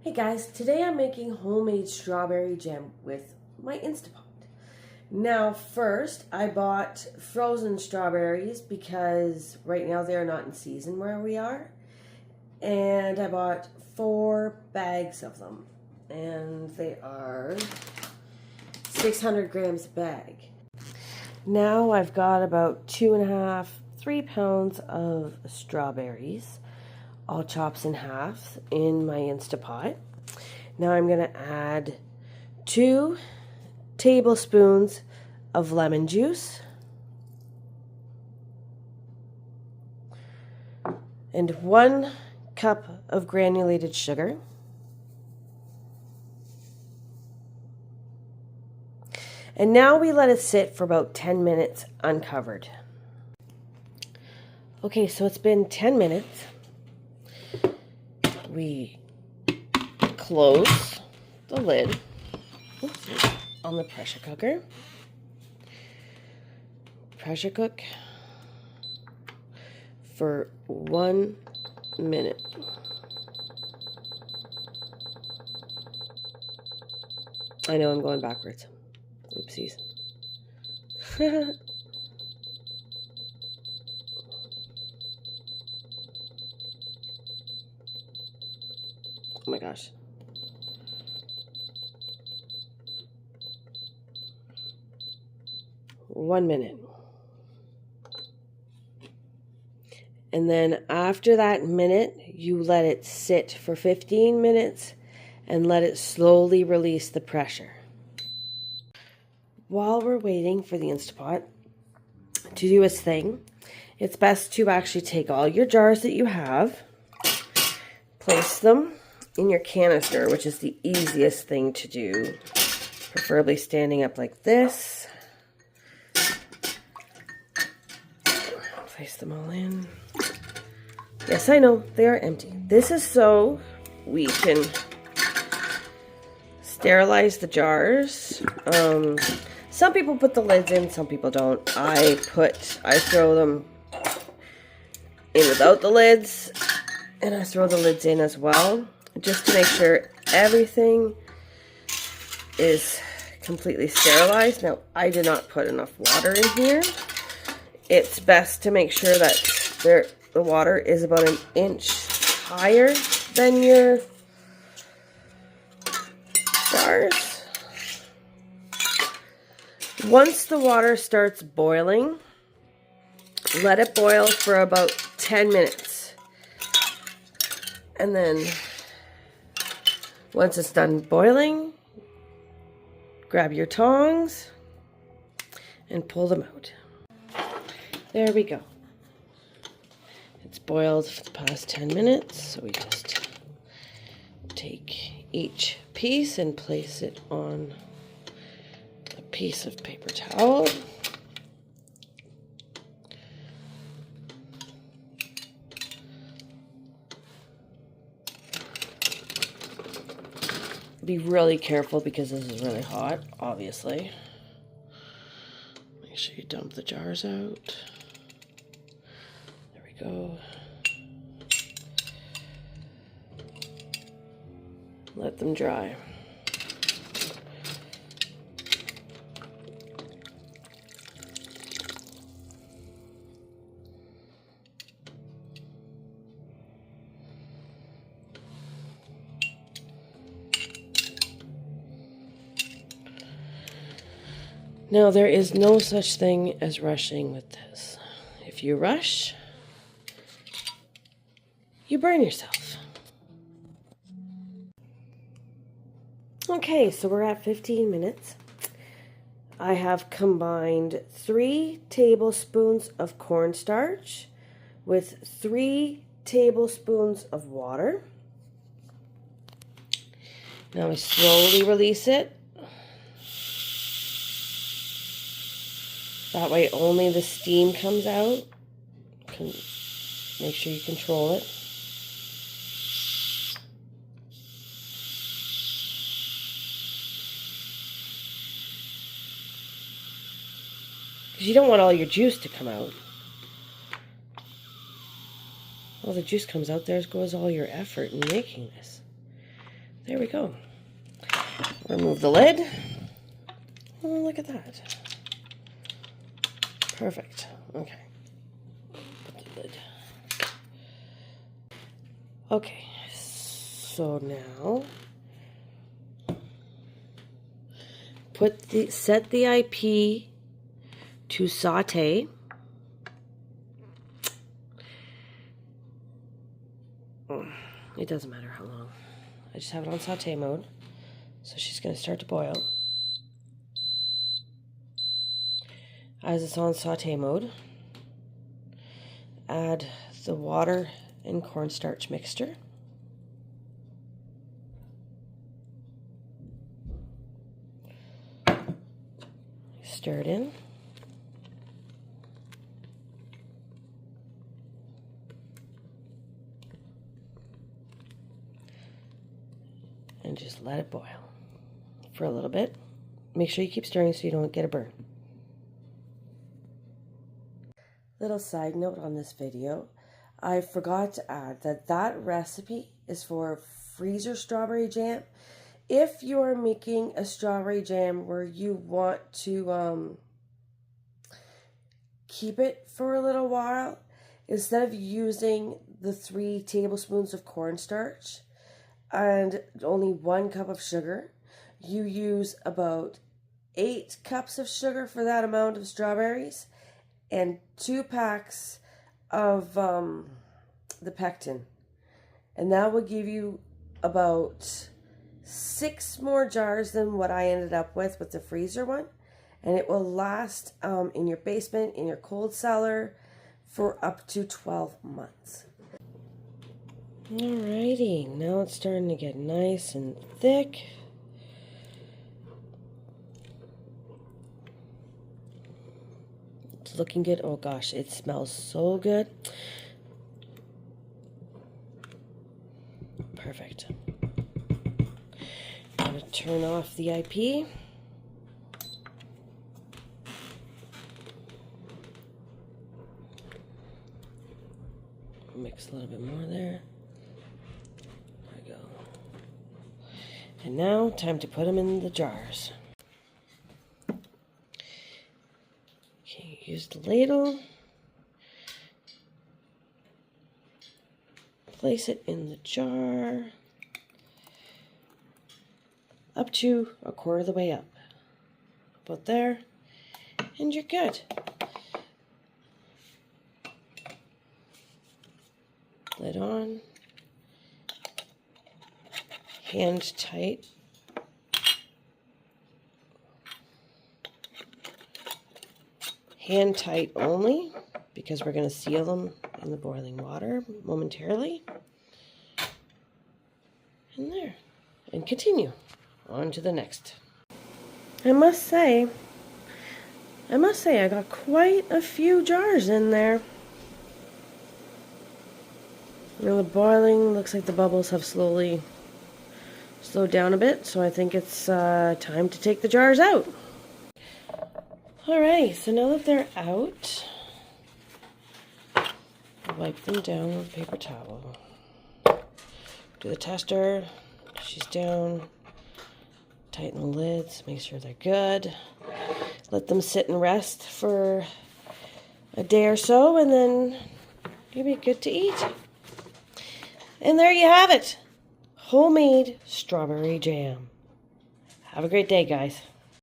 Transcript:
Hey guys, today I'm making homemade strawberry jam with my Instapot. Now first, I bought frozen strawberries because right now they're not in season where we are. And I bought 4 bags of them. And they are 600 grams a bag. Now I've got about 2.5, 3 pounds of strawberries, all chopped in half in my Instapot. Now I'm going to add 2 tablespoons of lemon juice and 1 cup of granulated sugar. And now we let it sit for about 10 minutes uncovered. Okay, so it's been 10 minutes. We close the lid on the pressure cooker. Pressure cook for 1 minute. I know I'm going backwards. Oopsies. Oh my gosh. One minute. And then after that minute, you let it sit for 15 minutes and let it slowly release the pressure. While we're waiting for the Instapot to do its thing, it's best to actually take all your jars that you have, place them in your canister, which is the easiest thing to do, preferably standing up like this. Place them all in. Yes, I know, they are empty. This is so we can sterilize the jars. Some people put the lids in, some people don't. I throw them in without the lids, and I throw the lids in as well, just to make sure everything is completely sterilized. Now, I did not put enough water in here. It's best to make sure that the water is about 1 inch higher than your jars. Once the water starts boiling, let it boil for about 10 minutes. And then once it's done boiling, grab your tongs and pull them out. There we go. It's boiled for the past 10 minutes, so we just take each piece and place it on a piece of paper towel. Be really careful because this is really hot, obviously. Make sure you dump the jars out. There we go. Let them dry. Now, there is no such thing as rushing with this. If you rush, you burn yourself. Okay, so we're at 15 minutes. I have combined 3 tablespoons of cornstarch with 3 tablespoons of water. Now I slowly release it. That way only the steam comes out. Make sure you control it. Because you don't want all your juice to come out. All the juice comes out, there goes all your effort in making this. There we go. Remove the lid. Oh, look at that. Perfect. Okay. Put the lid. Okay. So now set the IP to saute. It doesn't matter how long. I just have it on saute mode. So she's going to start to boil. As it's on saute mode, add the water and cornstarch mixture. Stir it in. And just let it boil for a little bit. Make sure you keep stirring so you don't get a burn. Little side note on this video, I forgot to add that recipe is for freezer strawberry jam. If you're making a strawberry jam where you want to keep it for a little while, instead of using the 3 tablespoons of cornstarch and only 1 cup of sugar, you use about 8 cups of sugar for that amount of strawberries and 2 packs of the pectin. And that will give you about 6 more jars than what I ended up with the freezer one. And it will last in your basement, in your cold cellar, for up to 12 months. Alrighty, now it's starting to get nice and thick. It's looking good. Oh gosh, it smells so good. Perfect. I'm going to turn off the IP. Mix a little bit more there. There we go. And now, time to put them in the jars. Okay, use the ladle. Place it in the jar. Up to 1/4 of the way up. About there. And you're good. Lid on. Hand tight. Hand tight only, because we're going to seal them in the boiling water momentarily. And there. And continue on to the next. I must say I got quite a few jars in there. Now the boiling looks like the bubbles have slowly slowed down a bit, so I think it's time to take the jars out. Alright, so now that they're out, wipe them down with a paper towel. Do the tester, she's down, tighten the lids, make sure they're good. Let them sit and rest for a day or so, and then you'll be good to eat. And there you have it. Homemade strawberry jam. Have a great day, guys.